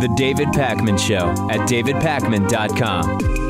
The David Pakman Show at davidpakman.com.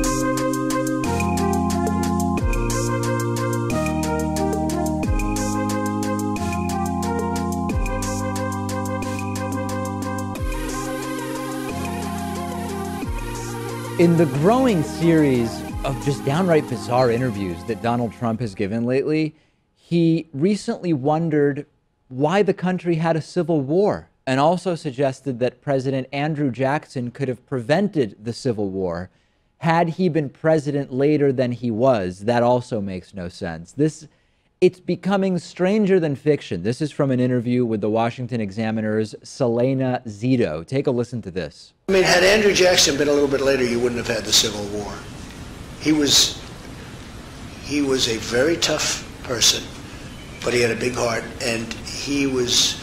In the growing series of just downright bizarre interviews that Donald Trump has given lately, he recently wondered why the country had a civil war, and also suggested that President Andrew Jackson could have prevented the Civil War had he been president later than he was. That also makes no sense. It's becoming stranger than fiction. This is from an interview with the Washington Examiner's Selena Zito. Take a listen to this. I mean, had Andrew Jackson been a little bit later, you wouldn't have had the Civil War. He was a very tough person, but he had a big heart, and he was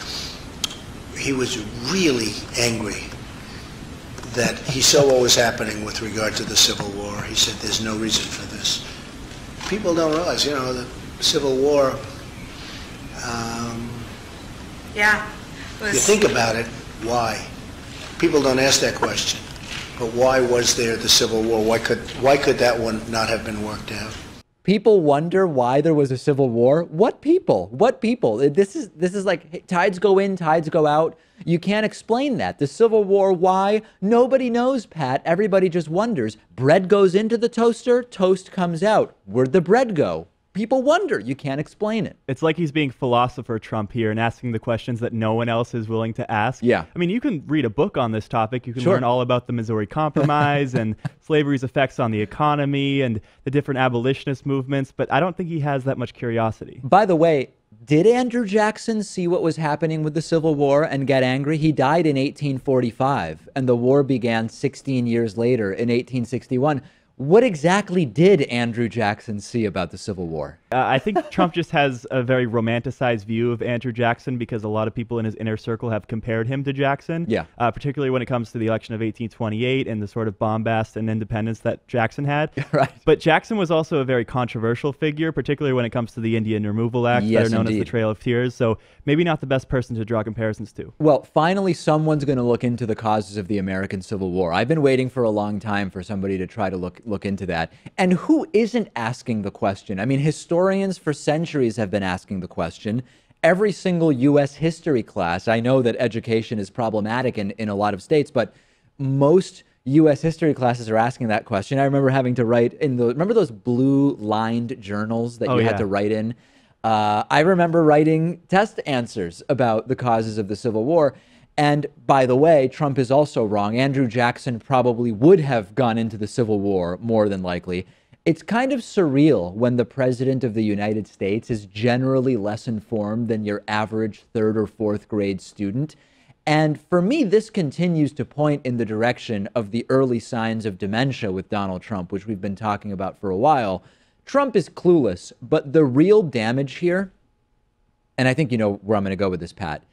really angry that he saw what was happening with regard to the Civil War. He said, there's no reason for this. People don't realize, you know, the Civil War, you think about it, why? People don't ask that question. But why was there the Civil War? Why could that one not have been worked out? People wonder why there was a civil war. What people? What people? This is like, hey, tides go in, tides go out. You can't explain that. The Civil War, why? Nobody knows, Pat. Everybody just wonders. Bread goes into the toaster, toast comes out. Where'd the bread go? People wonder. You can't explain it. It's like he's being philosopher Trump here and asking the questions that no one else is willing to ask. Yeah. I mean, you can read a book on this topic. You can Sure. learn all about the Missouri Compromise and slavery's effects on the economy and the different abolitionist movements, but I don't think he has that much curiosity. By the way, did Andrew Jackson see what was happening with the Civil War and get angry? He died in 1845, and the war began 16 years later in 1861. What exactly did Andrew Jackson see about the Civil War? I think Trump just has a very romanticized view of Andrew Jackson because a lot of people in his inner circle have compared him to Jackson. Yeah. Particularly when it comes to the election of 1828 and the sort of bombast and independence that Jackson had. Right. But Jackson was also a very controversial figure, particularly when it comes to the Indian Removal Act that are known as the Trail of Tears. So maybe not the best person to draw comparisons to. Well, finally, someone's going to look into the causes of the American Civil War. I've been waiting for a long time for somebody to try to look into that. And who isn't asking the question? I mean, historians for centuries have been asking the question. Every single U.S. history class, I know that education is problematic in a lot of states, but most U.S. history classes are asking that question. I remember having to write in remember those blue-lined journals that you had to write in? I remember writing test answers about the causes of the Civil War. And by the way, Trump is also wrong. Andrew Jackson probably would have gone into the Civil War more than likely. It's kind of surreal when the president of the United States is generally less informed than your average third or fourth grade student. And for me, this continues to point in the direction of the early signs of dementia with Donald Trump, which we've been talking about for a while. Trump is clueless, but the real damage here, and I think you know where I'm going to go with this, Pat,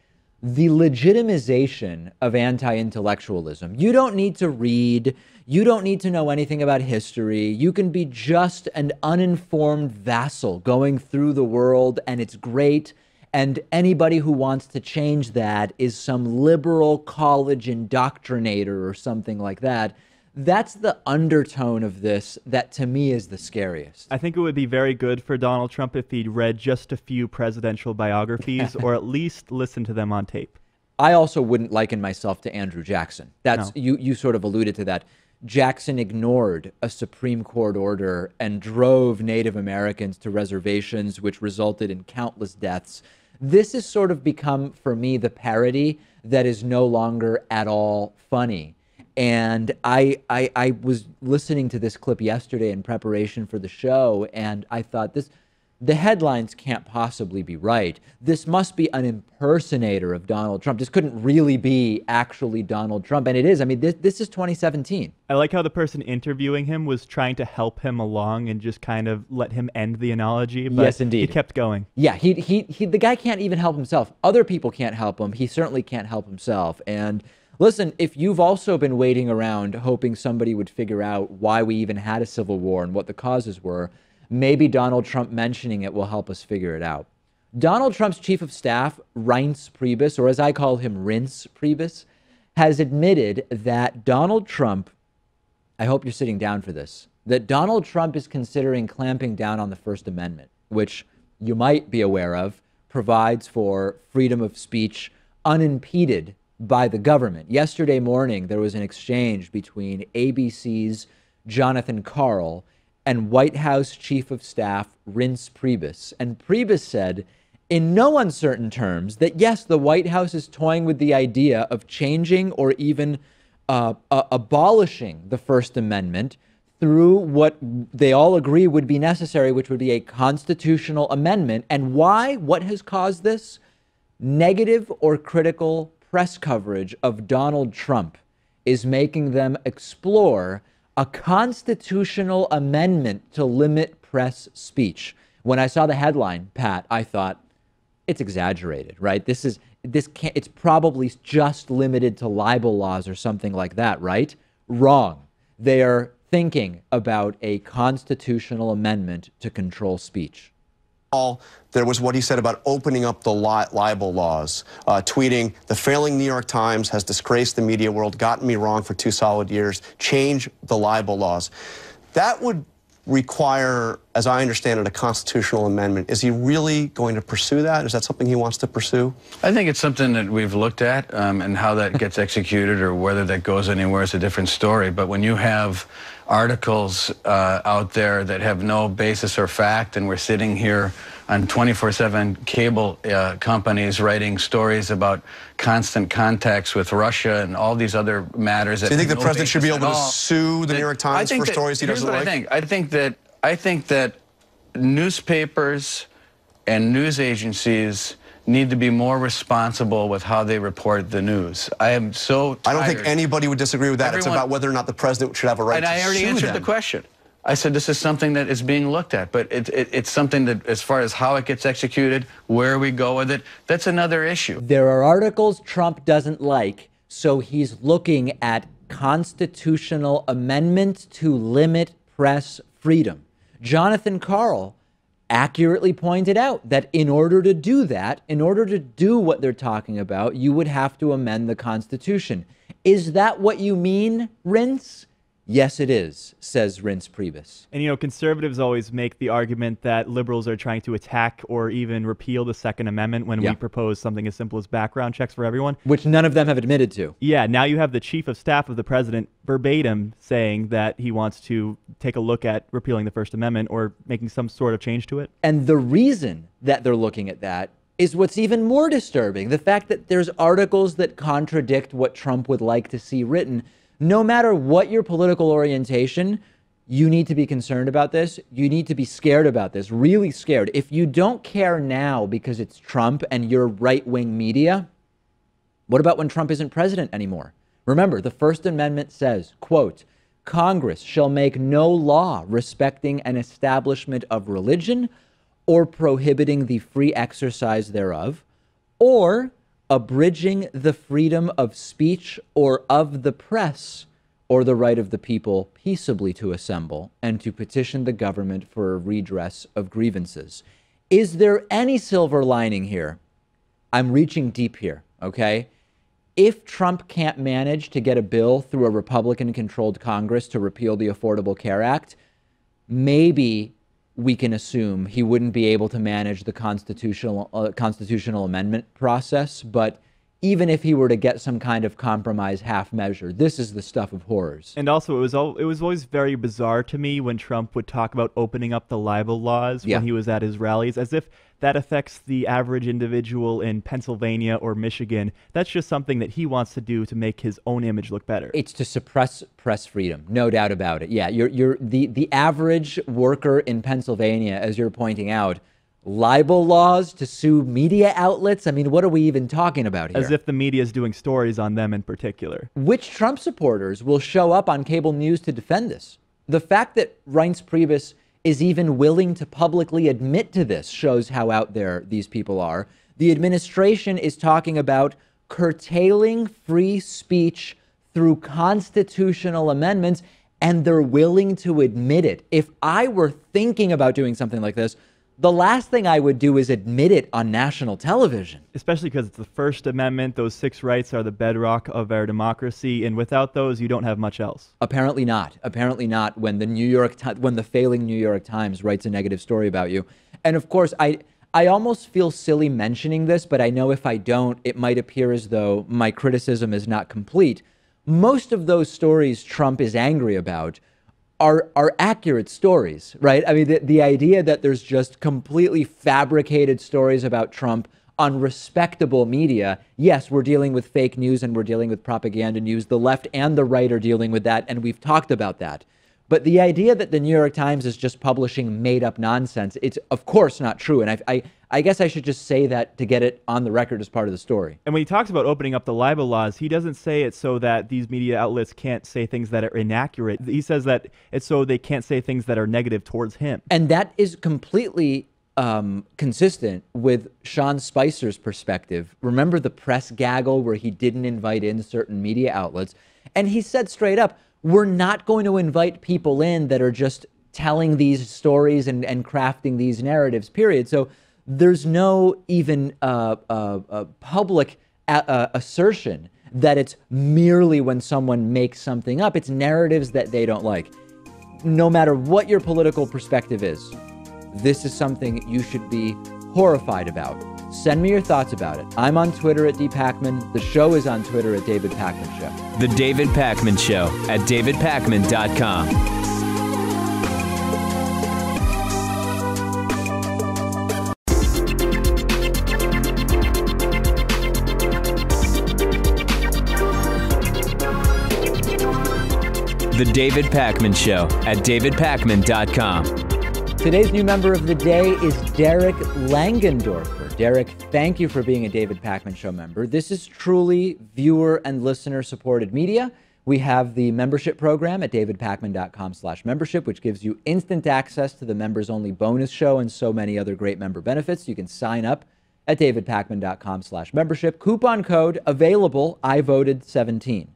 the legitimization of anti-intellectualism. You don't need to read. You don't need to know anything about history. You can be just an uninformed vassal going through the world, and it's great. And anybody who wants to change that is some liberal college indoctrinator or something like that. That's the undertone of this that, to me, is the scariest. I think it would be very good for Donald Trump if he'd read just a few presidential biographies or at least listened to them on tape. I also wouldn't liken myself to Andrew Jackson. That's you sort of alluded to that. Jackson ignored a Supreme Court order and drove Native Americans to reservations, which resulted in countless deaths. This has sort of become, for me, the parody that is no longer at all funny. And I was listening to this clip yesterday in preparation for the show, and I thought the headlines can't possibly be right. This must be an impersonator of Donald Trump. This couldn't really be actually Donald Trump. And it is. I mean, this is 2017. I like how the person interviewing him was trying to help him along and just kind of let him end the analogy. But yes, indeed. He kept going. Yeah, the guy can't even help himself. Other people can't help him. He certainly can't help himself. And listen, if you've also been waiting around hoping somebody would figure out why we even had a civil war and what the causes were, Maybe Donald Trump mentioning it will help us figure it out. Donald Trump's chief of staff, Reince Priebus, or as I call him, Reince Priebus, has admitted that Donald Trump, I hope you're sitting down for this, that Donald Trump is considering clamping down on the First Amendment, which you might be aware of, provides for freedom of speech unimpeded by the government. Yesterday morning, there was an exchange between ABC's Jonathan Karl and White House Chief of Staff Reince Priebus. And Priebus said, in no uncertain terms, that yes, the White House is toying with the idea of changing or even abolishing the First Amendment through what they all agree would be necessary, which would be a constitutional amendment. And why? What has caused this? Negative or critical press coverage of Donald Trump is making them explore a constitutional amendment to limit press speech. When I saw the headline, Pat, I thought it's exaggerated, right? It's probably just limited to libel laws or something like that, right? Wrong. They are thinking about a constitutional amendment to control speech. There was what he said about opening up the libel laws, tweeting, the failing New York Times has disgraced the media world, gotten me wrong for 2 solid years, change the libel laws. That would require, as I understand it, a constitutional amendment. Is he really going to pursue that? Is that something he wants to pursue? I think it's something that we've looked at, and how that gets executed or whether that goes anywhere is a different story. But when you have articles out there that have no basis or fact, and we're sitting here on 24/7 cable companies writing stories about constant contacts with Russia and all these other matters. So you think the president should be able to sue the New York Times for stories he doesn't like? I think that newspapers and news agencies need to be more responsible with how they report the news. I am so tired. I don't think anybody would disagree with that. It's about whether or not the president should have a right to sue them. And I already answered the question. I said this is something that is being looked at, but it's something that, as far as how it gets executed, where we go with it, that's another issue. There are articles Trump doesn't like, so he's looking at constitutional amendments to limit press freedom. Jonathan Karl accurately pointed out that in order to do that, in order to do what they're talking about, you would have to amend the Constitution. Is that what you mean, Reince? Yes, it is, says Reince Priebus. And, you know, conservatives always make the argument that liberals are trying to attack or even repeal the Second Amendment when we propose something as simple as background checks for everyone. Which none of them have admitted to. Yeah, now you have the chief of staff of the president verbatim saying that he wants to take a look at repealing the First Amendment or making some sort of change to it. And the reason that they're looking at that is what's even more disturbing. The fact that there's articles that contradict what Trump would like to see written. No matter what your political orientation, you need to be concerned about this. You need to be scared about this, really scared. If you don't care now because it's Trump and your right-wing media, what about when Trump isn't president anymore? Remember, the First Amendment says, quote, Congress shall make no law respecting an establishment of religion or prohibiting the free exercise thereof, or abridging the freedom of speech or of the press, or the right of the people peaceably to assemble and to petition the government for a redress of grievances. Is there any silver lining here? I'm reaching deep here, okay? If Trump can't manage to get a bill through a Republican-controlled Congress to repeal the Affordable Care Act, maybe we can assume he wouldn't be able to manage the constitutional amendment process. But even if he were to get some kind of compromise half measure, this is the stuff of horrors. And also, it was always very bizarre to me when Trump would talk about opening up the libel laws when he was at his rallies, as if that affects the average individual in Pennsylvania or Michigan. That's just something that he wants to do to make his own image look better. It's to suppress press freedom, no doubt about it. Yeah, you're the average worker in Pennsylvania, as you're pointing out, libel laws to sue media outlets. I mean, what are we even talking about here? As if the media is doing stories on them in particular. Which Trump supporters will show up on cable news to defend this? The fact that Reince Priebus is even willing to publicly admit to this shows how out there these people are. The administration is talking about curtailing free speech through constitutional amendments. and they're willing to admit it. If I were thinking about doing something like this, the last thing I would do is admit it on national television. Especially because it's the First Amendment. Those 6 rights are the bedrock of our democracy, and without those, you don't have much else. Apparently not. Apparently not. When the failing New York Times writes a negative story about you, and of course, I almost feel silly mentioning this, but I know if I don't, it might appear as though my criticism is not complete. Most of those stories Trump is angry about are accurate stories, right? I mean, the idea that there's just completely fabricated stories about Trump on respectable media. Yes, we're dealing with fake news and we're dealing with propaganda news. The left and the right are dealing with that, and we've talked about that. But the idea that the New York Times is just publishing made-up nonsense, it's of course not true. And I guess I should just say that to get it on the record as part of the story. And when he talks about opening up the libel laws, he doesn't say it so that these media outlets can't say things that are inaccurate. He says that it's so they can't say things that are negative towards him. And that is completely consistent with Sean Spicer's perspective. Remember the press gaggle where he didn't invite in certain media outlets? And he said straight up, we're not going to invite people in that are just telling these stories and crafting these narratives, period. So there's no even public assertion that it's merely when someone makes something up. It's narratives that they don't like. No matter what your political perspective is, this is something you should be horrified about. Send me your thoughts about it. I'm on Twitter at dpacman. The show is on Twitter at David Pakman Show. The David Pakman Show at davidpakman.com. The David Pakman Show at davidpakman.com. Today's new member of the day is Derek Langendorfer. Derek, thank you for being a David Pakman Show member. This is truly viewer and listener supported media. We have the membership program at davidpakman.com/membership, which gives you instant access to the members only bonus show and so many other great member benefits. You can sign up at davidpakman.com/membership. Coupon code available, I voted 17.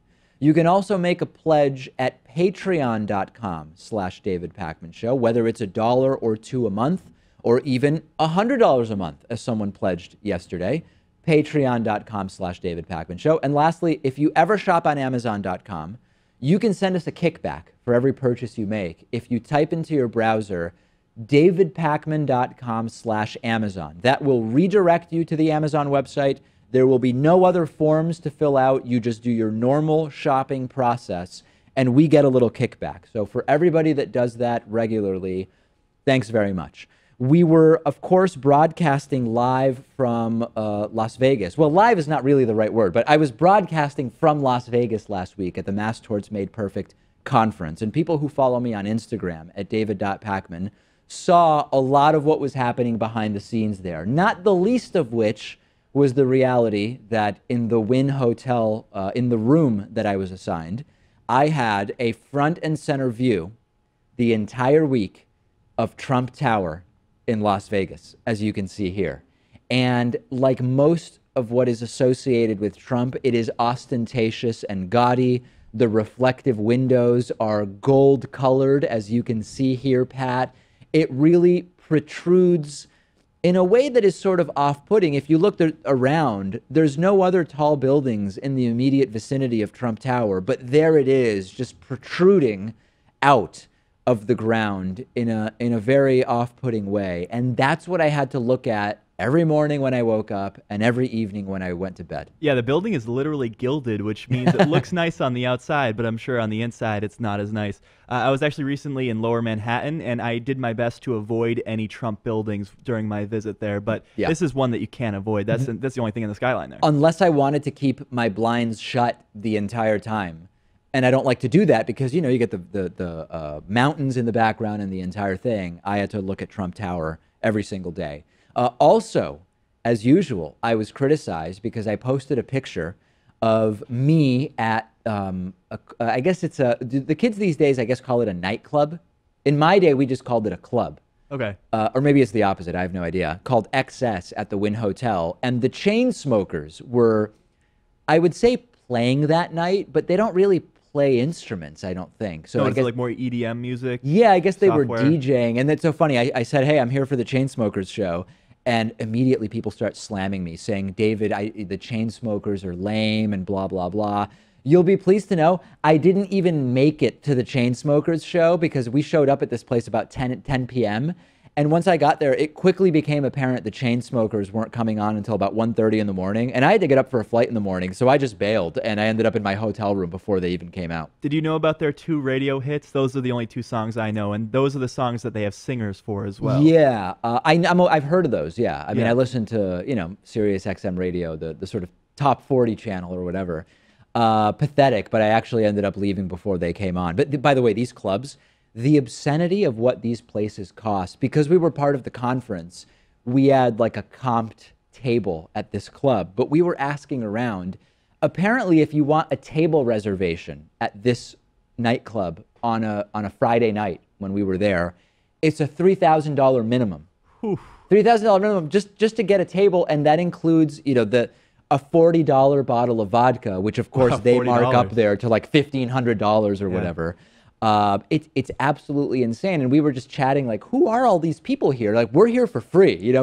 You can also make a pledge at patreon.com/David Pakman Show, whether it's $1 or $2 a month, or even $100 a month, as someone pledged yesterday. Patreon.com/David Pakman Show. And lastly, if you ever shop on Amazon.com, you can send us a kickback for every purchase you make if you type into your browser davidpakman.com/Amazon. That will redirect you to the Amazon website. There will be no other forms to fill out. You just do your normal shopping process, and we get a little kickback. So for everybody that does that regularly, thanks very much. We were, of course, broadcasting live from Las Vegas. Well, live is not really the right word, but I was broadcasting from Las Vegas last week at the Mass Torts Made Perfect conference. And people who follow me on Instagram at david.pakman saw a lot of what was happening behind the scenes there, not the least of which was the reality that in the Wynn Hotel, in the room that I was assigned, I had a front and center view the entire week of Trump Tower in Las Vegas, as you can see here. And like most of what is associated with Trump, it is ostentatious and gaudy. The reflective windows are gold colored, as you can see here, Pat. It really protrudes in a way that is sort of off-putting. If you look around, there's no other tall buildings in the immediate vicinity of Trump Tower, but there it is, just protruding out of the ground in a very off-putting way. And that's what I had to look at every morning when I woke up and every evening when I went to bed. Yeah, the building is literally gilded, which means it looks nice on the outside, but I'm sure on the inside it's not as nice. I was actually recently in Lower Manhattan, and I did my best to avoid any Trump buildings during my visit there, but this is one that you can't avoid. That's the only thing in the skyline there. Unless I wanted to keep my blinds shut the entire time. And I don't like to do that because, you know, you get the mountains in the background and the entire thing. I had to look at Trump Tower every single day. Also, as usual, I was criticized because I posted a picture of me at, I guess it's the kids these days, I guess, call it a nightclub. In my day, we just called it a club. Okay. Or maybe it's the opposite. I have no idea. Called XS at the Wynn Hotel. And the chain smokers were, I would say, playing that night, but they don't really play instruments, I don't think. So No, I is it guess like more EDM music? yeah, I guess they were software? DJing, and it's so funny. I said, "Hey, I'm here for the Chainsmokers show," and immediately people start slamming me, saying, "David, the Chainsmokers are lame," and blah blah blah. You'll be pleased to know I didn't even make it to the Chainsmokers show because we showed up at this place about 10 p.m. And once I got there, it quickly became apparent the Chainsmokers weren't coming on until about 1:30 in the morning. And I had to get up for a flight in the morning. So I just bailed and I ended up in my hotel room before they even came out. Did you know about their 2 radio hits? Those are the only 2 songs I know, and those are the songs that they have singers for as well. Yeah, I've heard of those. Yeah. I mean, Yeah. I listen to, Sirius XM radio, the sort of top 40 channel or whatever. Pathetic, but I actually ended up leaving before they came on. But by the way, these clubs, the obscenity of what these places cost, because we were part of the conference, we had like a comped table at this club, but we were asking around. Apparently, if you want a table reservation at this nightclub on a Friday night when we were there, it's a $3,000 minimum. $3,000 minimum just to get a table, and that includes, a $40 bottle of vodka, which of course they mark $40. up there to like $1,500 or whatever. It's absolutely insane. And we were just chatting like, who are all these people here? Like, we're here for free.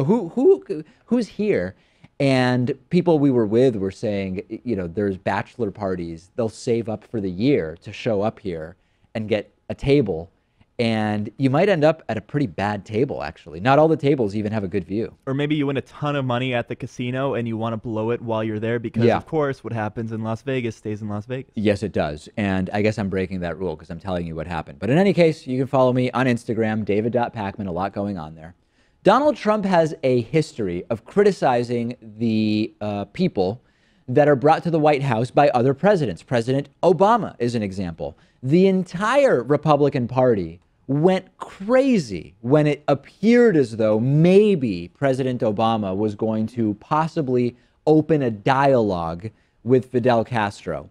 Who's here? And people we were with were saying, there's bachelor parties. They'll save up for the year to show up here and get a table. And you might end up at a pretty bad table, actually. Not all the tables even have a good view. Or maybe you win a ton of money at the casino and you want to blow it while you're there because, Yeah. of course, what happens in Las Vegas stays in Las Vegas. Yes, it does. And I guess I'm breaking that rule because I'm telling you what happened. But in any case, you can follow me on Instagram, david.pacman, a lot going on there. Donald Trump has a history of criticizing the people that are brought to the White House by other presidents. President Obama is an example. The entire Republican Party went crazy when it appeared as though maybe President Obama was going to possibly open a dialogue with Fidel Castro.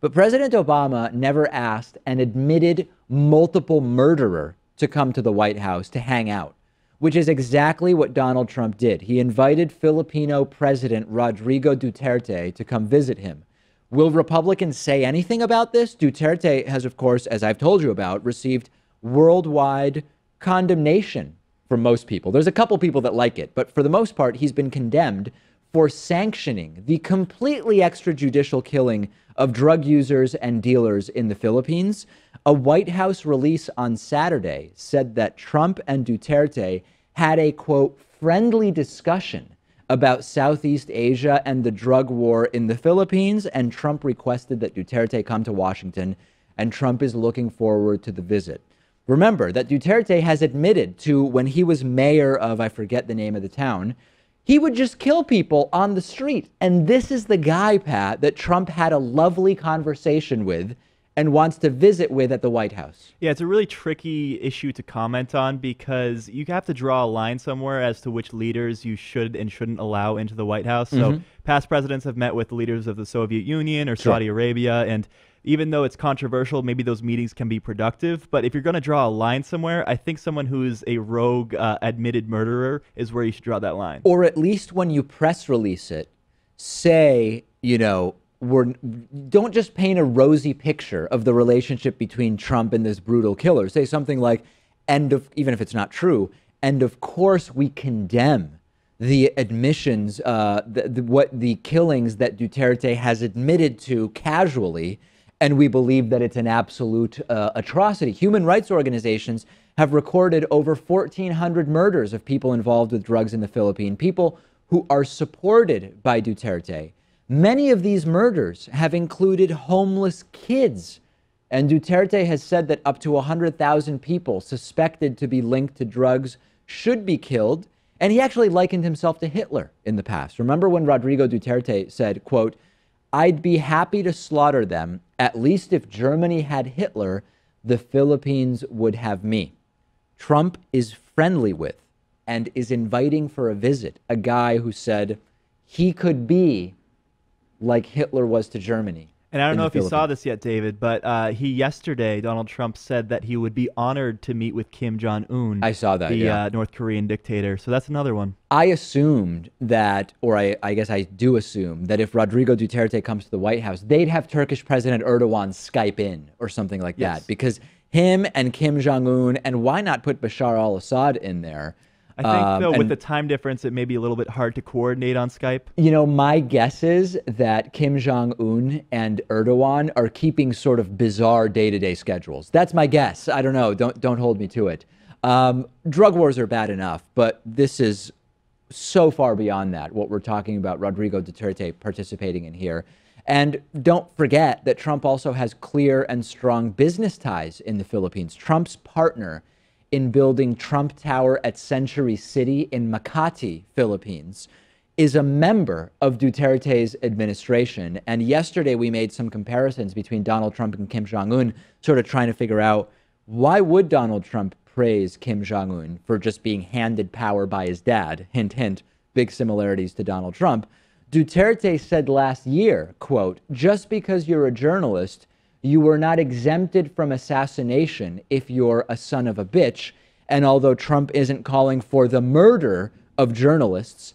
But President Obama never asked an admitted multiple murderer to come to the White House to hang out, which is exactly what Donald Trump did. He invited Filipino President Rodrigo Duterte to come visit him. Will Republicans say anything about this? Duterte has, of course, as I've told you about, received worldwide condemnation from most people. There's a couple people that like it, but for the most part, he's been condemned for sanctioning the completely extrajudicial killing of drug users and dealers in the Philippines. A White House release on Saturday said that Trump and Duterte had a, quote, friendly discussion about Southeast Asia and the drug war in the Philippines, and Trump requested that Duterte come to Washington, and Trump is looking forward to the visit. Remember that Duterte has admitted to, when he was mayor of, I forget the name of the town, he would just kill people on the street. And this is the guy, Pat, that Trump had a lovely conversation with and wants to visit with at the White House. Yeah, it's a really tricky issue to comment on because you have to draw a line somewhere as to which leaders you should and shouldn't allow into the White House. So past presidents have met with the leaders of the Soviet Union or Saudi Arabia, and even though it's controversial, maybe those meetings can be productive. But if you're going to draw a line somewhere, I think someone who is a rogue admitted murderer is where you should draw that line. Or at least when you press release it, say, don't just paint a rosy picture of the relationship between Trump and this brutal killer. Say something like, even if it's not true, and of course we condemn the admissions, the killings that Duterte has admitted to casually, and we believe that it's an absolute atrocity. Human rights organizations have recorded over 1,400 murders of people involved with drugs in the Philippines, people who are supported by Duterte. Many of these murders have included homeless kids. And Duterte has said that up to 100,000 people suspected to be linked to drugs should be killed. And he actually likened himself to Hitler in the past. Remember when Rodrigo Duterte said, quote, "I'd be happy to slaughter them. At least if Germany had Hitler, the Philippines would have me." Trump is friendly with and is inviting for a visit a guy who said he could be like Hitler was to Germany. And I don't know if you saw this yet, David, but yesterday, Donald Trump said that he would be honored to meet with Kim Jong-un. I saw that, the North Korean dictator. So that's another one. I assumed that, or I guess I do assume, that if Rodrigo Duterte comes to the White House, they'd have Turkish President Erdogan Skype in or something like that. Because him and Kim Jong-un, and why not put Bashar al-Assad in there? I think, though, with the time difference, it may be a little bit hard to coordinate on Skype. You know, my guess is that Kim Jong-un and Erdogan are keeping sort of bizarre day-to-day schedules. That's my guess. I don't know. Don't hold me to it. Drug wars are bad enough, but this is so far beyond that, what we're talking about Rodrigo Duterte participating in here. And don't forget that Trump also has clear and strong business ties in the Philippines. Trump's partner in building Trump Tower at Century City in Makati, Philippines, is a member of Duterte's administration. And yesterday we made some comparisons between Donald Trump and Kim Jong-un, sort of trying to figure out why would Donald Trump praise Kim Jong-un for just being handed power by his dad? Hint, hint, big similarities to Donald Trump. Duterte said last year, quote, "Just because you're a journalist, you were not exempted from assassination if you're a son of a bitch." And although Trump isn't calling for the murder of journalists,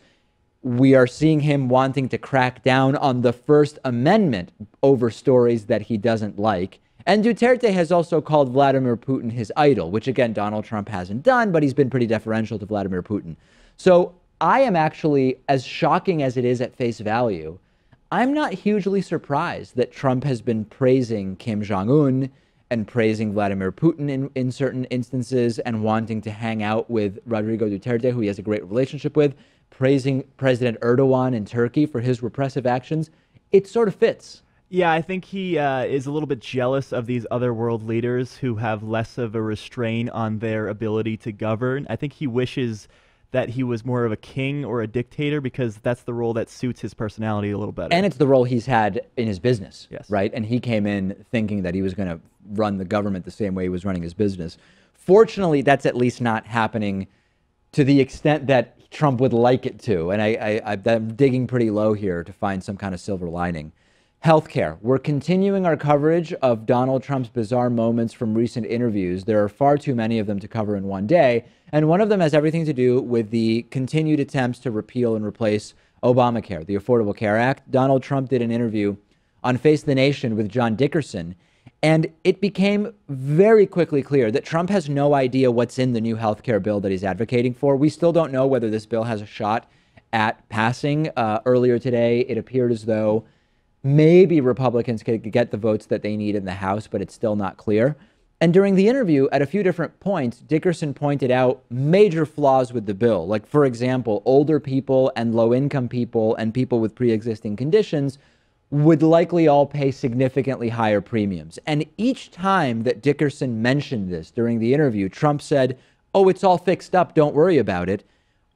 we are seeing him wanting to crack down on the First Amendment over stories that he doesn't like. And Duterte has also called Vladimir Putin his idol, which again, Donald Trump hasn't done, but he's been pretty deferential to Vladimir Putin. So I am actually, as shocking as it is at face value, I'm not hugely surprised that Trump has been praising Kim Jong-un and praising Vladimir Putin in certain instances and wanting to hang out with Rodrigo Duterte, who he has a great relationship with, praising President Erdogan in Turkey for his repressive actions. It sort of fits. Yeah, I think he is a little bit jealous of these other world leaders who have less of a restraint on their ability to govern. I think he wishes that he was more of a king or a dictator because that's the role that suits his personality a little better. And it's the role he's had in his business, yes, right? And he came in thinking that he was going to run the government the same way he was running his business. Fortunately, that's at least not happening to the extent that Trump would like it to. And I'm digging pretty low here to find some kind of silver lining. Healthcare. We're continuing our coverage of Donald Trump's bizarre moments from recent interviews. There are far too many of them to cover in one day. And one of them has everything to do with the continued attempts to repeal and replace Obamacare, the Affordable Care Act. Donald Trump did an interview on Face the Nation with John Dickerson, and it became very quickly clear that Trump has no idea what's in the new healthcare bill that he's advocating for. We still don't know whether this bill has a shot at passing. Earlier today, it appeared as though maybe Republicans could get the votes that they need in the House, but it's still not clear. And during the interview, at a few different points, Dickerson pointed out major flaws with the bill. Like, for example, older people and low-income people and people with pre-existing conditions would likely all pay significantly higher premiums. And each time that Dickerson mentioned this during the interview, Trump said, "Oh, it's all fixed up, don't worry about it,"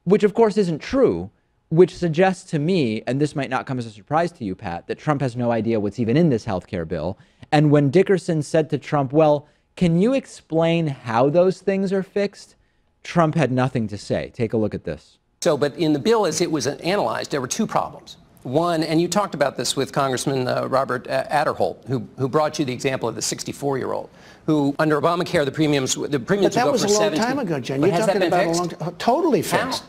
which of course isn't true, which suggests to me, and this might not come as a surprise to you, Pat, that Trump has no idea what's even in this healthcare bill. And when Dickerson said to Trump, "Well, can you explain how those things are fixed?" Trump had nothing to say. Take a look at this. So, but in the bill as it was analyzed, there were two problems. One, and you talked about this with Congressman Robert Adderholt, who brought you the example of the 64-year-old, who under Obamacare, the premiums would go for 17. But that was a long time ago, Jen. You're talking about a long time. Totally fixed.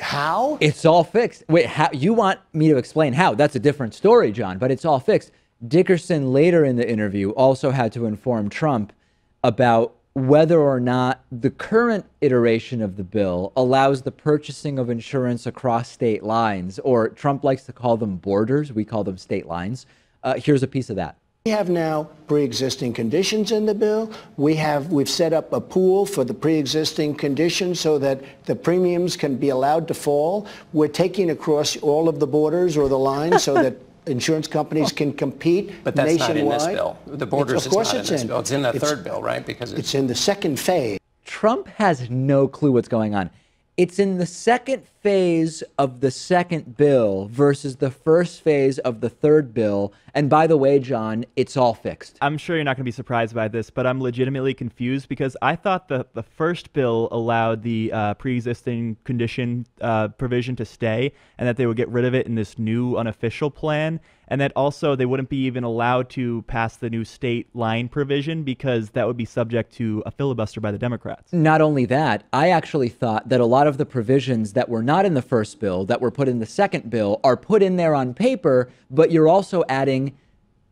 How? It's all fixed. Wait, how? You want me to explain how? That's a different story, John, but it's all fixed. Dickerson later in the interview also had to inform Trump about whether or not the current iteration of the bill allows the purchasing of insurance across state lines, or Trump likes to call them borders. We call them state lines. Here's a piece of that. We have now pre-existing conditions in the bill. We've set up a pool for the pre-existing conditions so that the premiums can be allowed to fall. We're taking across all of the borders or the lines so that insurance companies can compete nationwide. But that's not in this bill. The borders is not in this bill. It's in the third bill, right? Because it's in the second phase. Trump has no clue what's going on. It's in the second phase of the second bill versus the first phase of the third bill. And by the way, John, it's all fixed. I'm sure you're not going to be surprised by this, but I'm legitimately confused because I thought the first bill allowed the pre-existing condition provision to stay and that they would get rid of it in this new unofficial plan. And that also they wouldn't be even allowed to pass the new state line provision because that would be subject to a filibuster by the Democrats. Not only that, I actually thought that a lot of the provisions that were not in the first bill, that were put in the second bill, are put in there on paper, but you're also adding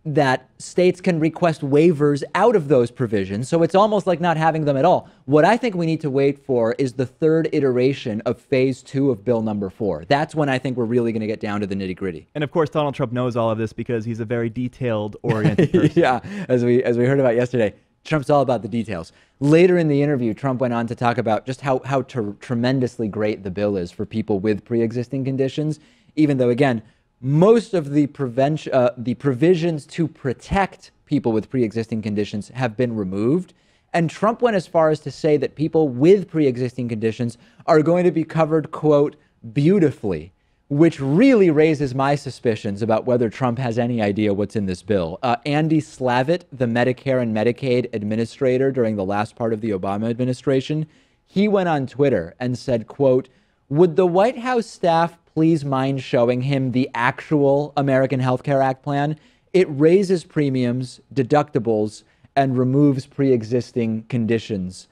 that states can request waivers out of those provisions. So it's almost like not having them at all. What I think we need to wait for is the third iteration of phase 2 of bill number 4. That's when I think we're really going to get down to the nitty gritty. And of course, Donald Trump knows all of this because he's a very detailed oriented person. Yeah, as we heard about yesterday, Trump's all about the details. Later in the interview, Trump went on to talk about just how tremendously great the bill is for people with pre-existing conditions, even though, again, most of the provisions to protect people with pre-existing conditions have been removed. And Trump went as far as to say that people with pre-existing conditions are going to be covered, quote, beautifully, which really raises my suspicions about whether Trump has any idea what's in this bill. Andy Slavitt, the Medicare and Medicaid administrator during the last part of the Obama administration, he went on Twitter and said, quote, would the White House staff please mind showing him the actual American Health Care Act plan? It raises premiums, deductibles, and removes pre-existing conditions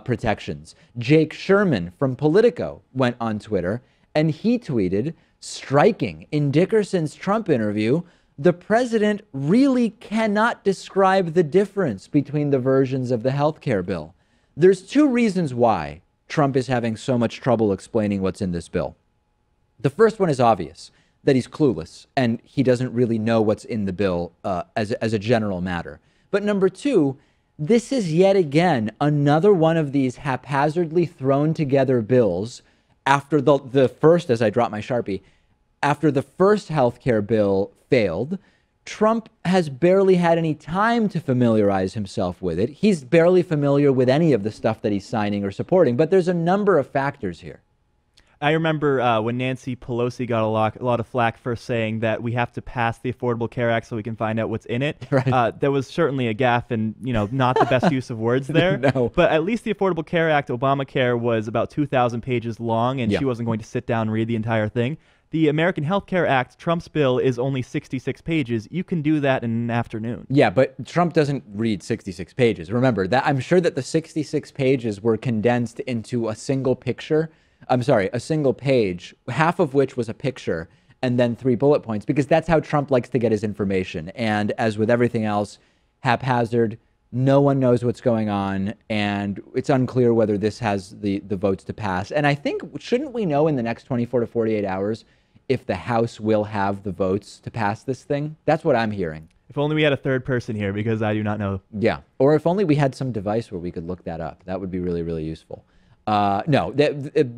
protections. Jake Sherman from Politico went on Twitter, and he tweeted, striking in Dickerson's Trump interview, the president really cannot describe the difference between the versions of the health care bill. There's two reasons why Trump is having so much trouble explaining what's in this bill. The first one is obvious, that he's clueless and he doesn't really know what's in the bill as a general matter. But number two, this is yet again another one of these haphazardly thrown together bills after the first, as I drop my Sharpie, after the first healthcare bill failed. Trump has barely had any time to familiarize himself with it. He's barely familiar with any of the stuff that he's signing or supporting, but there's a number of factors here. I remember when Nancy Pelosi got a lot of flack for saying that we have to pass the Affordable Care Act so we can find out what's in it. Right. There was certainly a gaffe and, not the best use of words there. No. But at least the Affordable Care Act, Obamacare, was about 2,000 pages long, and she wasn't going to sit down and read the entire thing. The American Health Care Act, Trump's bill, is only 66 pages. You can do that in an afternoon. Yeah, but Trump doesn't read 66 pages. Remember, that I'm sure that the 66 pages were condensed into a single picture. A single page, half of which was a picture, and then 3 bullet points, because that's how Trump likes to get his information. And as with everything else, haphazard, no one knows what's going on, and it's unclear whether this has the votes to pass. And I think, shouldn't we know in the next 24 to 48 hours if the House will have the votes to pass this thing? That's what I'm hearing. If only we had a third person here, because I do not know. Yeah, or if only we had some device where we could look that up. That would be really, really useful. No,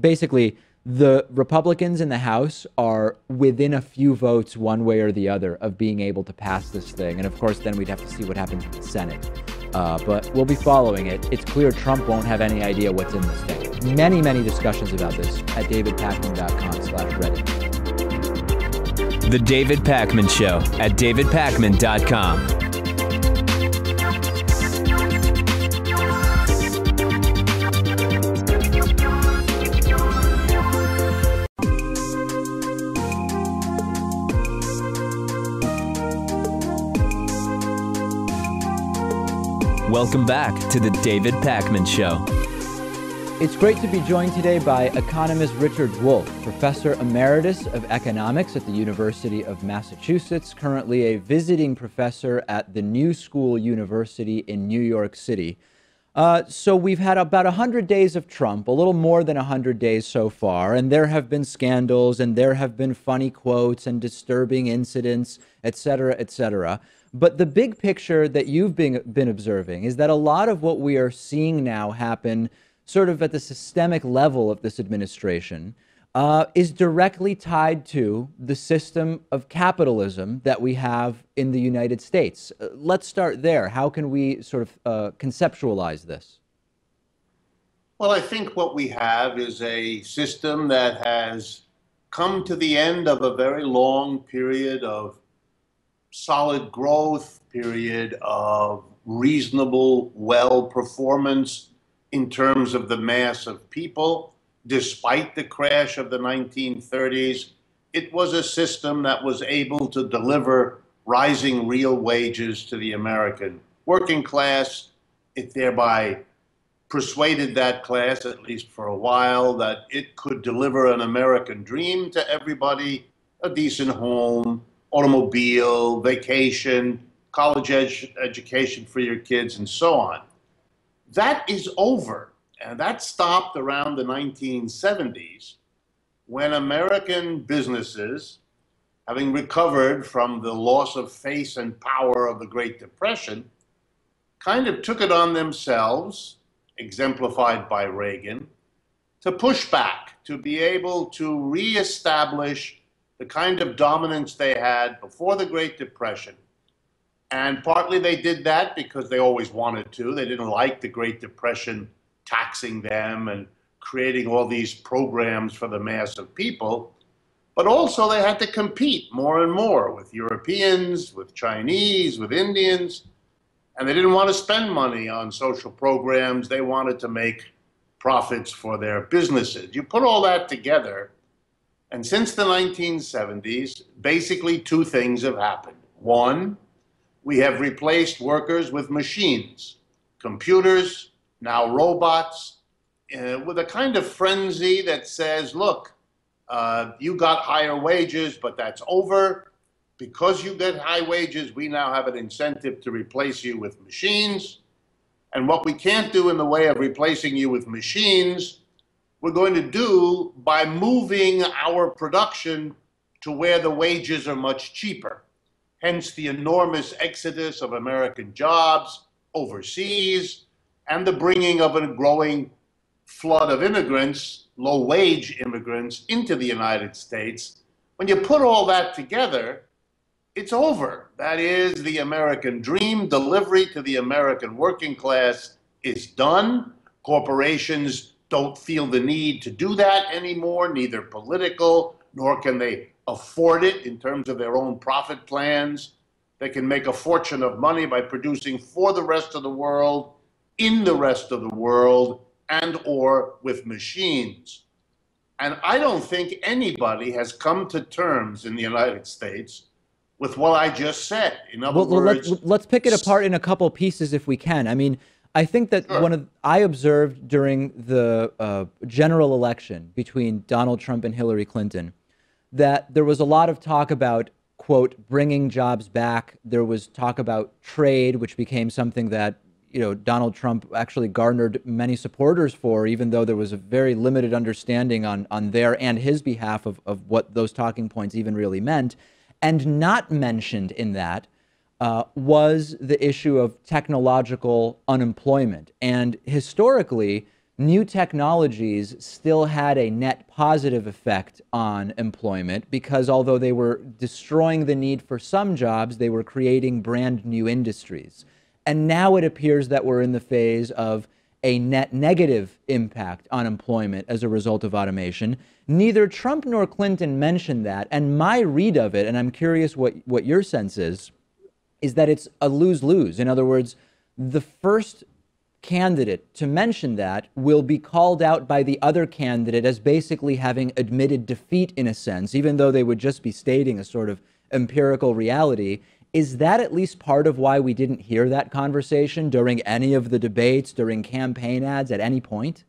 basically, the Republicans in the House are within a few votes one way or the other of being able to pass this thing. And of course, then we'd have to see what happens in the Senate. But we'll be following it. It's clear Trump won't have any idea what's in this thing. Many, many discussions about this at davidpakman.com/Reddit. The David Pakman Show at davidpakman.com. Welcome back to the David Pakman Show. It's great to be joined today by economist Richard Wolff, Professor Emeritus of Economics at the University of Massachusetts, currently a visiting professor at the New School University in New York City. So we've had about 100 days of Trump, a little more than 100 days so far, and there have been scandals, and there have been funny quotes and disturbing incidents, et cetera, et cetera. But the big picture that you've been observing is that a lot of what we are seeing now happen sort of at the systemic level of this administration is directly tied to the system of capitalism that we have in the United States. Let's start there. How can we sort of conceptualize this? Well, I think what we have is a system that has come to the end of a very long period of solid growth, period of reasonable, well performance in terms of the mass of people. Despite the crash of the 1930s, it was a system that was able to deliver rising real wages to the American working class. It thereby persuaded that class, at least for a while, that it could deliver an American dream to everybody, a decent home, automobile, vacation, college education for your kids, and so on. That is over, and that stopped around the 1970s when American businesses, having recovered from the loss of face and power of the Great Depression, kind of took it on themselves, exemplified by Reagan, to push back, to be able to reestablish the kind of dominance they had before the Great Depression. And partly they did that because they always wanted to. They didn't like the Great Depression taxing them and creating all these programs for the mass of people. But also they had to compete more and more with Europeans, with Chinese, with Indians. And they didn't want to spend money on social programs. They wanted to make profits for their businesses. You put all that together, and since the 1970s, basically two things have happened. One, we have replaced workers with machines, computers, now robots, with a kind of frenzy that says, look, you got higher wages, but that's over. Because you get high wages, we now have an incentive to replace you with machines. And what we can't do in the way of replacing you with machines, we're going to do by moving our production to where the wages are much cheaper. Hence the enormous exodus of American jobs overseas and the bringing of a growing flood of immigrants, low-wage immigrants, into the United States. When you put all that together, it's over. That is, the American dream delivery to the American working class is done. Corporations don't feel the need to do that anymore, neither political, nor can they afford it in terms of their own profit plans. They can make a fortune of money by producing for the rest of the world, in the rest of the world, and or with machines. And I don't think anybody has come to terms in the United States with what I just said. In other words, let's pick it apart in a couple pieces if we can. I mean, I think that sure. I observed during the general election between Donald Trump and Hillary Clinton that there was a lot of talk about, quote, bringing jobs back. There was talk about trade, which became something that, you know, Donald Trump actually garnered many supporters for, even though there was a very limited understanding on their and his behalf of what those talking points even really meant. And not mentioned in that was the issue of technological unemployment. And historically, new technologies still had a net positive effect on employment because although they were destroying the need for some jobs, they were creating brand new industries. And now it appears that we're in the phase of a net negative impact on employment as a result of automation. Neither Trump nor Clinton mentioned that. And my read of it, and I'm curious what your sense is that it's a lose-lose. In other words, the first candidate to mention that will be called out by the other candidate as basically having admitted defeat in a sense, even though they would just be stating a sort of empirical reality. Is that at least part of why we didn't hear that conversation during any of the debates, during campaign ads at any point?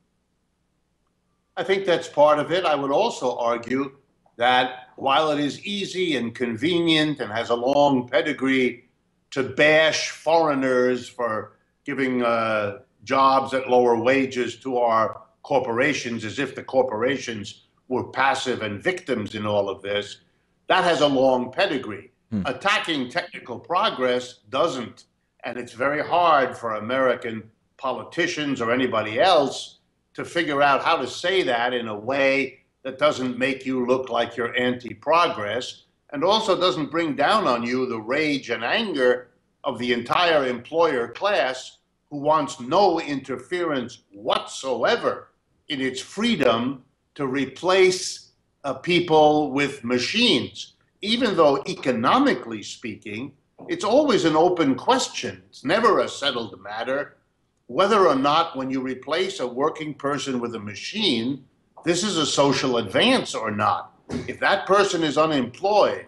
I think that's part of it. I would also argue that while it is easy and convenient and has a long pedigree to bash foreigners for giving jobs at lower wages to our corporations as if the corporations were passive and victims in all of this, that has a long pedigree. Attacking technical progress doesn't, and it's very hard for American politicians or anybody else to figure out how to say that in a way that doesn't make you look like you're anti-progress and also doesn't bring down on you the rage and anger of the entire employer class who wants no interference whatsoever in its freedom to replace people with machines. Even though economically speaking, it's always an open question. It's never a settled matter whether or not when you replace a working person with a machine, this is a social advance or not. If that person is unemployed,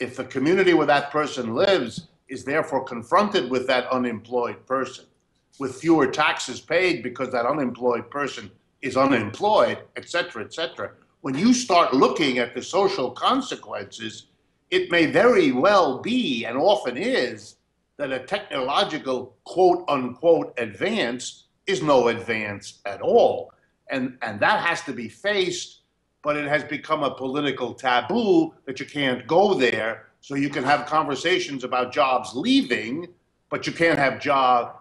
if the community where that person lives is therefore confronted with that unemployed person, with fewer taxes paid because that unemployed person is unemployed, et cetera, when you start looking at the social consequences, it may very well be, and often is, that a technological quote-unquote advance is no advance at all. And that has to be faced, but it has become a political taboo that you can't go there. So you can have conversations about jobs leaving, but you can't have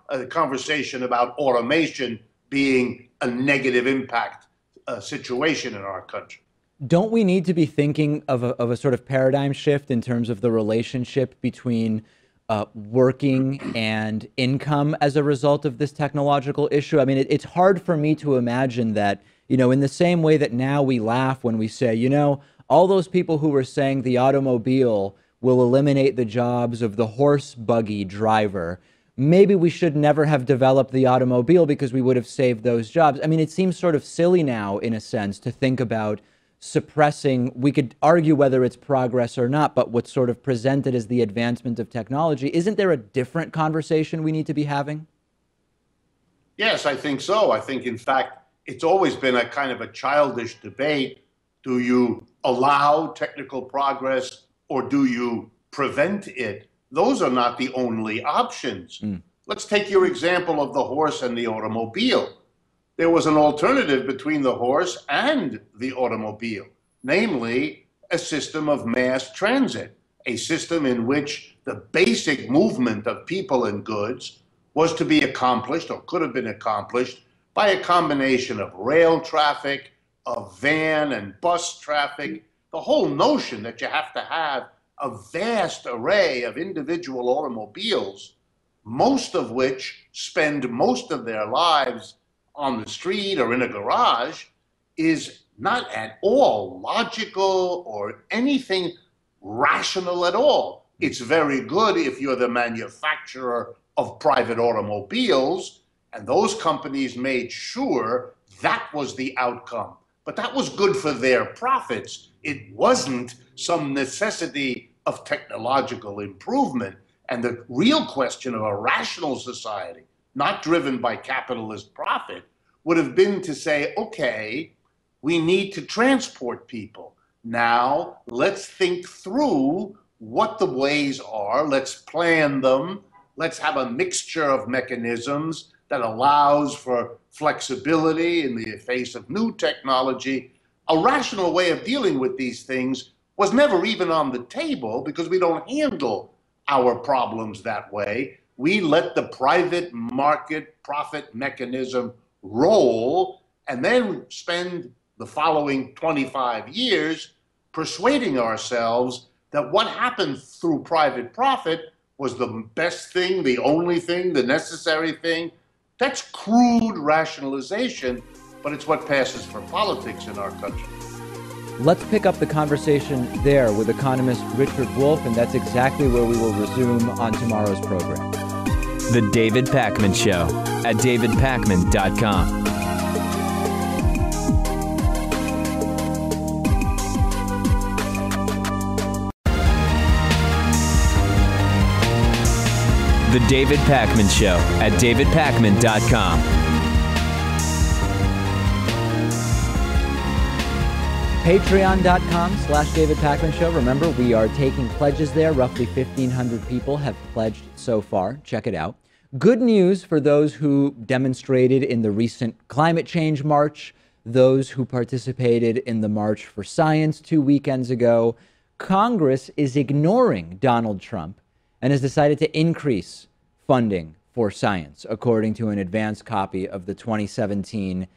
a conversation about automation being a negative impact situation in our country. Don't we need to be thinking of a sort of paradigm shift in terms of the relationship between working and income as a result of this technological issue? I mean, it's hard for me to imagine that, in the same way that now we laugh when we say, all those people who were saying the automobile will eliminate the jobs of the horse buggy driver, maybe we should never have developed the automobile because we would have saved those jobs. I mean, it seems sort of silly now, in a sense, to think about suppressing, we could argue whether it's progress or not, but what's sort of presented as the advancement of technology. Isn't there a different conversation we need to be having? Yes, I think so. I think, in fact, it's always been a kind of a childish debate. Do you allow technical progress or do you prevent it? Those are not the only options. Let's take your example of the horse and the automobile. There was an alternative between the horse and the automobile, namely a system of mass transit, a system in which the basic movement of people and goods was to be accomplished, or could have been accomplished, by a combination of rail traffic, of van and bus traffic. The whole notion that you have to have a vast array of individual automobiles, most of which spend most of their lives on the street or in a garage, is not at all logical or anything rational at all. It's very good if you're the manufacturer of private automobiles, and those companies made sure that was the outcome. But that was good for their profits. It wasn't some necessity of technological improvement. And the real question of a rational society, not driven by capitalist profit, would have been to say, okay, we need to transport people. Now, let's think through what the ways are. Let's plan them. Let's have a mixture of mechanisms that allows for flexibility in the face of new technology. A rational way of dealing with these things was never even on the table because we don't handle our problems that way. We let the private market profit mechanism roll and then spend the following 25 years persuading ourselves that what happened through private profit was the best thing, the only thing, the necessary thing. That's crude rationalization, but it's what passes for politics in our country. Let's pick up the conversation there with economist Richard Wolff, and that's exactly where we will resume on tomorrow's program. The David Pakman Show at davidpakman.com. The David Pakman Show at davidpakman.com. Patreon.com/David Pakman Show. Remember, we are taking pledges there. Roughly 1,500 people have pledged so far. Check it out. Good news for those who demonstrated in the recent climate change march, those who participated in the March for Science 2 weekends ago. Congress is ignoring Donald Trump and has decided to increase funding for science, according to an advanced copy of the 2017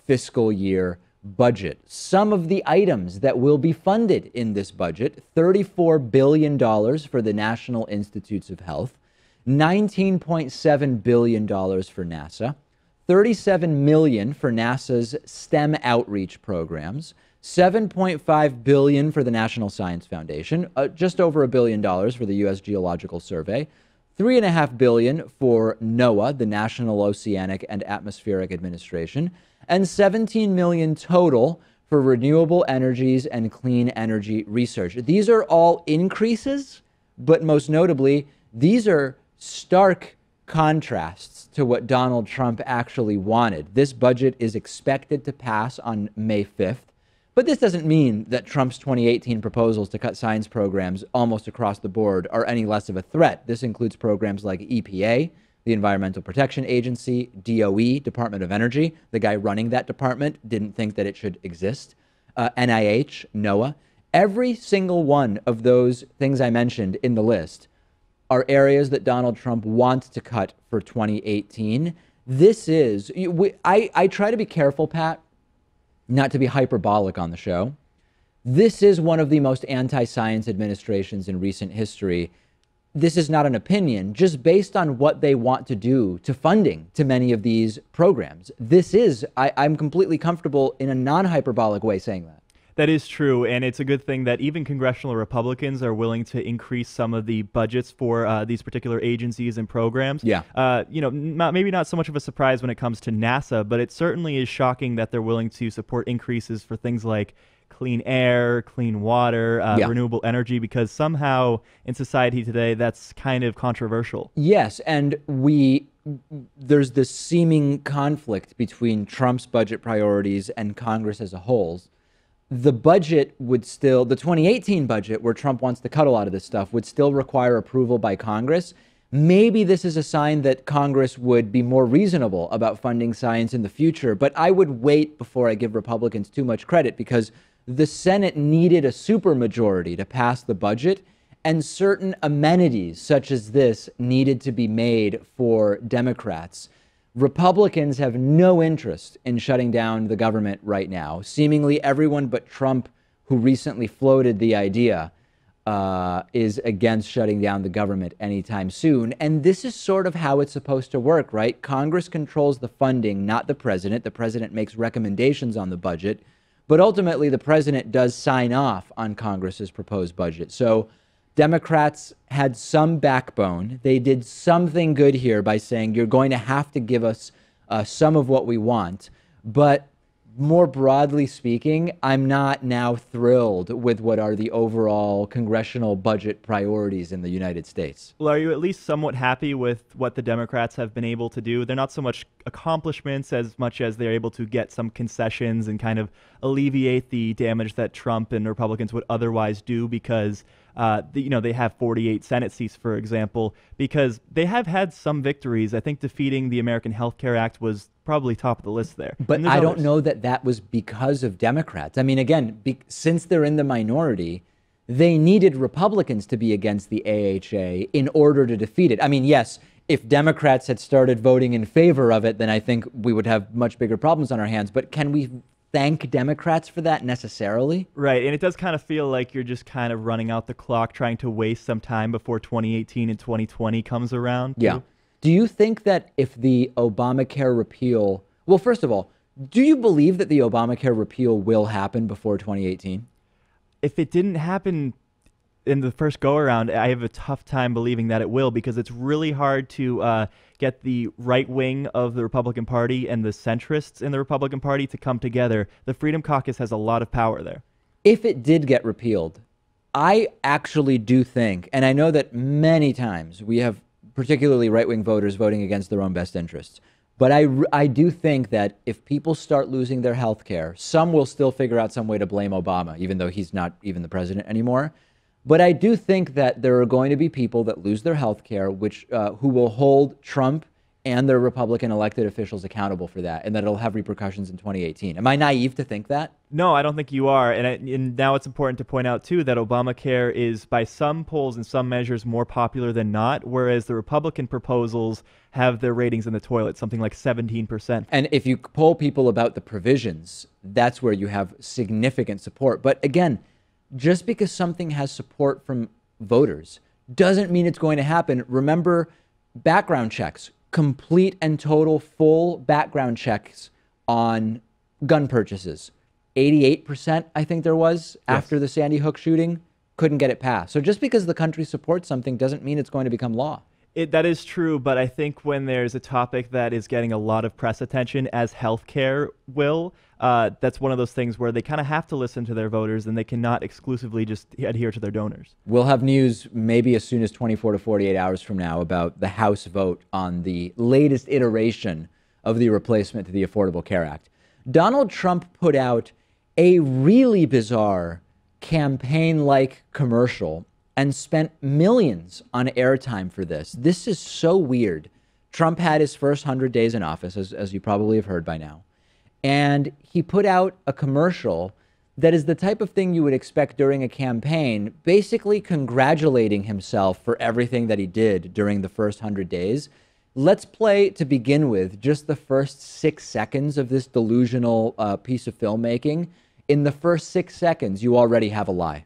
fiscal year budget. Some of the items that will be funded in this budget: $34 billion for the National Institutes of Health, $19.7 billion for NASA, $37 million for NASA's STEM outreach programs, $7.5 billion for the National Science Foundation, just over $1 billion for the U.S. Geological Survey, $3.5 billion for NOAA, the National Oceanic and Atmospheric Administration, and $17 million total for renewable energies and clean energy research. These are all increases, but most notably, these are stark contrasts to what Donald Trump actually wanted. This budget is expected to pass on May 5th, but this doesn't mean that Trump's 2018 proposals to cut science programs almost across the board are any less of a threat. This includes programs like EPA, the Environmental Protection Agency, DOE, Department of Energy. The guy running that department didn't think that it should exist. NIH, NOAA. Every single one of those things I mentioned in the list are areas that Donald Trump wants to cut for 2018. This is, I try to be careful, Pat, not to be hyperbolic on the show. This is one of the most anti-science administrations in recent history. This is not an opinion, just based on what they want to do to funding to many of these programs. This is, I'm completely comfortable in a non-hyperbolic way saying that. That is true, and it's a good thing that even congressional Republicans are willing to increase some of the budgets for these particular agencies and programs. Yeah. Maybe not so much of a surprise when it comes to NASA, but it certainly is shocking that they're willing to support increases for things like clean air, clean water, renewable energy, because somehow in society today, that's kind of controversial. Yes, and there's this seeming conflict between Trump's budget priorities and Congress as a whole. The budget would still, the 2018 budget, where Trump wants to cut a lot of this stuff, would still require approval by Congress. Maybe this is a sign that Congress would be more reasonable about funding science in the future, but I would wait before I give Republicans too much credit, because the Senate needed a supermajority to pass the budget, and certain amenities such as this needed to be made for Democrats. Republicans have no interest in shutting down the government right now. Seemingly everyone but Trump, who recently floated the idea, is against shutting down the government anytime soon. And this is sort of how it's supposed to work, right? Congress controls the funding, not the president. The president makes recommendations on the budget, but ultimately the president does sign off on Congress's proposed budget. So Democrats had some backbone. They did something good here by saying, you're going to have to give us some of what we want. But more broadly speaking, I'm not now thrilled with what are the overall congressional budget priorities in the United States. Well, are you at least somewhat happy with what the Democrats have been able to do? They're not so much accomplishments as much as they're able to get some concessions and kind of alleviate the damage that Trump and Republicans would otherwise do, because they have 48 Senate seats, for example, because they have had some victories. I think defeating the American Health Care Act was probably top of the list there. But I don't know that that was because of Democrats. I mean, again, since they're in the minority, they needed Republicans to be against the AHA in order to defeat it. I mean, yes, if Democrats had started voting in favor of it, then I think we would have much bigger problems on our hands. But can we thank Democrats for that necessarily? Right, and it does kind of feel like you're just kind of running out the clock, trying to waste some time before 2018 and 2020 comes around. Yeah. Do you think that if the Obamacare repeal, well, first of all, do you believe that the Obamacare repeal will happen before 2018? If it didn't happen in the first go-around, I have a tough time believing that it will, because it's really hard to get the right wing of the Republican Party and the centrists in the Republican Party to come together. The Freedom Caucus has a lot of power there. If it did get repealed, I actually do think, and I know that many times we have particularly right-wing voters voting against their own best interests, but I do think that if people start losing their health care, some will still figure out some way to blame Obama, even though he's not even the president anymore. But I do think that there are going to be people that lose their health care, who will hold Trump and their Republican elected officials accountable for that, and that it'll have repercussions in 2018. Am I naive to think that? No, I don't think you are. And now it's important to point out, too, that Obamacare is, by some polls and some measures, more popular than not, whereas the Republican proposals have their ratings in the toilet, something like 17%. And if you poll people about the provisions, that's where you have significant support. But again, just because something has support from voters doesn't mean it's going to happen. Remember, background checks, complete and total full background checks on gun purchases. 88%, I think there was, after the Sandy Hook shooting, couldn't get it passed. So just because the country supports something doesn't mean it's going to become law. That is true, but I think when there's a topic that is getting a lot of press attention, as healthcare will, that's one of those things where they kind of have to listen to their voters, and they cannot exclusively just adhere to their donors. We'll have news maybe as soon as 24 to 48 hours from now about the House vote on the latest iteration of the replacement to the Affordable Care Act. Donald Trump put out a really bizarre campaign-like commercial and spent millions on airtime for this. This is so weird. Trump had his first 100 days in office, as you probably have heard by now. And he put out a commercial that is the type of thing you would expect during a campaign, basically congratulating himself for everything that he did during the first 100 days. Let's play, to begin with, just the first 6 seconds of this delusional piece of filmmaking. In the first 6 seconds, you already have a lie.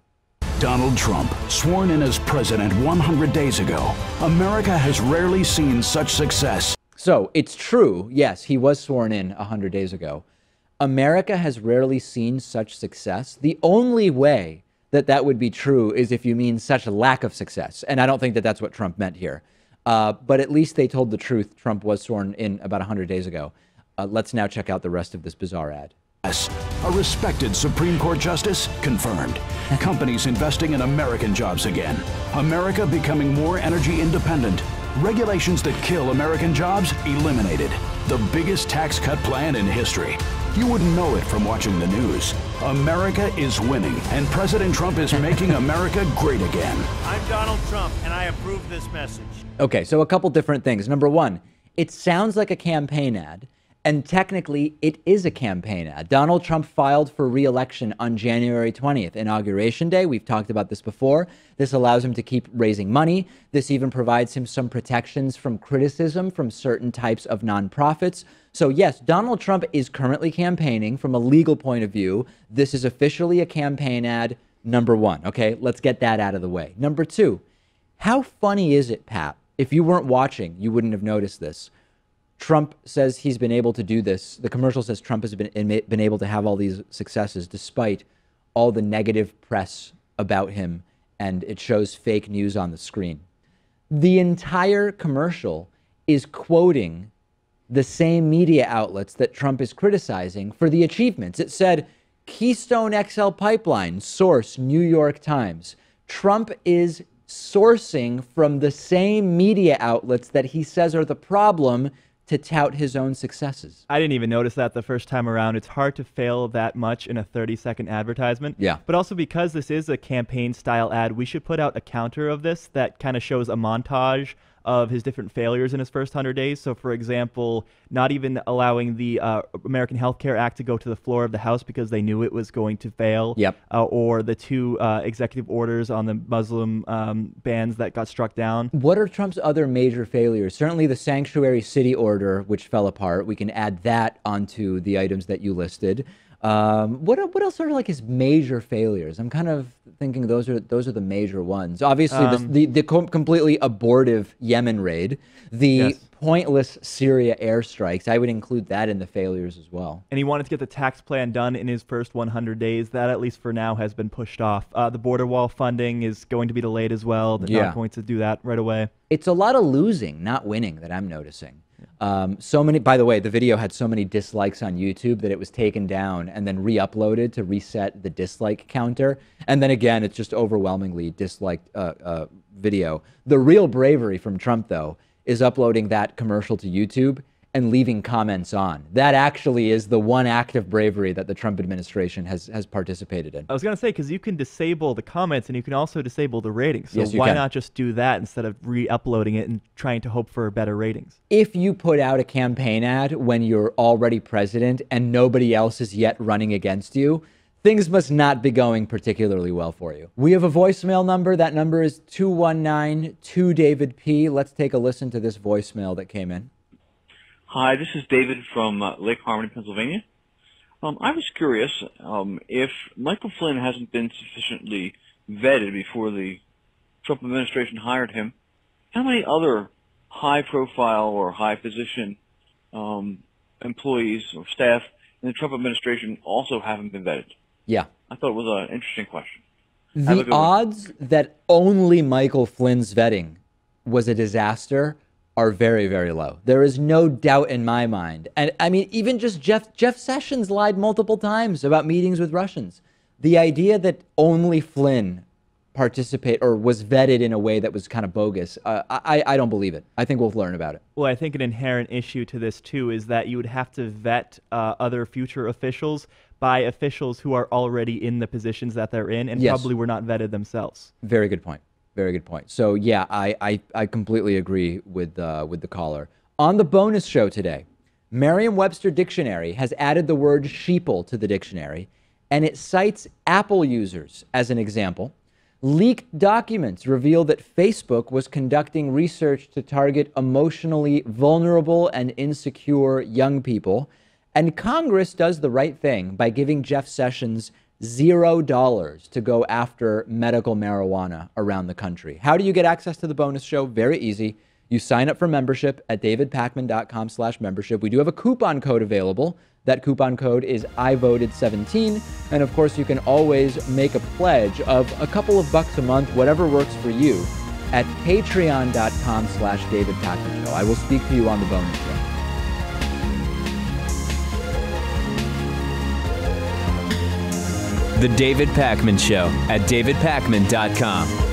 Donald Trump, sworn in as president 100 days ago. America has rarely seen such success. So it's true. Yes, he was sworn in 100 days ago. America has rarely seen such success. The only way that that would be true is if you mean such a lack of success. And I don't think that that's what Trump meant here. But at least they told the truth. Trump was sworn in about 100 days ago. Let's now check out the rest of this bizarre ad. A respected Supreme Court justice? Confirmed. Companies investing in American jobs again. America becoming more energy independent. Regulations that kill American jobs eliminated. The biggest tax cut plan in history. You wouldn't know it from watching the news. America is winning, and President Trump is making America great again. I'm Donald Trump, and I approve this message. Okay, so a couple different things. Number one, it sounds like a campaign ad. And technically, it is a campaign ad. Donald Trump filed for re-election on January 20th, Inauguration Day. We've talked about this before. This allows him to keep raising money. This even provides him some protections from criticism from certain types of nonprofits. So yes, Donald Trump is currently campaigning from a legal point of view. This is officially a campaign ad, number one. Okay, let's get that out of the way. Number two, how funny is it, Pat? If you weren't watching, you wouldn't have noticed this. Trump says he's been able to do this. The commercial says Trump has been able to have all these successes despite all the negative press about him, and it shows fake news on the screen. The entire commercial is quoting the same media outlets that Trump is criticizing for the achievements. It said, Keystone XL Pipeline, source New York Times. Trump is sourcing from the same media outlets that he says are the problem to tout his own successes. I didn't even notice that the first time around. It's hard to fail that much in a 30-second advertisement. Yeah. But also because this is a campaign-style ad, we should put out a counter of this that kind of shows a montage of his different failures in his first 100 days. So, for example, not even allowing the American Health Care Act to go to the floor of the House because they knew it was going to fail. Yep. Or the two executive orders on the Muslim bans that got struck down. What are Trump's other major failures? Certainly the sanctuary city order, which fell apart. We can add that onto the items that you listed. What else are like his major failures? I'm kind of thinking those are the major ones. Obviously, the completely abortive Yemen raid, the pointless Syria airstrikes. I would include that in the failures as well. And he wanted to get the tax plan done in his first 100 days. That, at least for now, has been pushed off. The border wall funding is going to be delayed as well. They're not going to do that right away. It's a lot of losing, not winning, that I'm noticing. So many, by the way, the video had so many dislikes on YouTube that it was taken down and then re-uploaded to reset the dislike counter. And then again, it's just overwhelmingly disliked video. The real bravery from Trump, though, is uploading that commercial to YouTube and leaving comments on. That actually is the one act of bravery that the Trump administration has participated in. I was going to say, because you can disable the comments and you can also disable the ratings. So Yes, you why can. not just do that instead of re-uploading it and trying to hope for better ratings? If you put out a campaign ad when you're already president and nobody else is yet running against you, things must not be going particularly well for you. We have a voicemail number. That number is 219-2-DAVID-P. Let's take a listen to this voicemail that came in. Hi, this is David from Lake Harmony, Pennsylvania. I was curious if Michael Flynn hasn't been sufficiently vetted before the Trump administration hired him, how many other high-profile or high-position employees or staff in the Trump administration also haven't been vetted? Yeah. I thought it was an interesting question. The odds that only Michael Flynn's vetting was a disaster are very, very low. There is no doubt in my mind. And I mean, even just Jeff Sessions lied multiple times about meetings with Russians. The idea that only Flynn participate or was vetted in a way that was kind of bogus, I don't believe it. I think we'll learn about it. Well, I think an inherent issue to this, too, is that you would have to vet other future officials by officials who are already in the positions that they're in and probably were not vetted themselves. Very good point. Very good point. So, yeah, I completely agree with the caller. On the bonus show today, Merriam-Webster Dictionary has added the word sheeple to the dictionary, and it cites Apple users as an example. Leaked documents reveal that Facebook was conducting research to target emotionally vulnerable and insecure young people. And Congress does the right thing by giving Jeff Sessions $0 to go after medical marijuana around the country. How do you get access to the bonus show? Very easy. You sign up for membership at davidpakman.com/membership. We do have a coupon code available. That coupon code is IVoted17. And of course, you can always make a pledge of a couple of bucks a month, whatever works for you, at patreon.com/davidpakman show. I will speak to you on the bonus show. The David Pakman Show at davidpakman.com.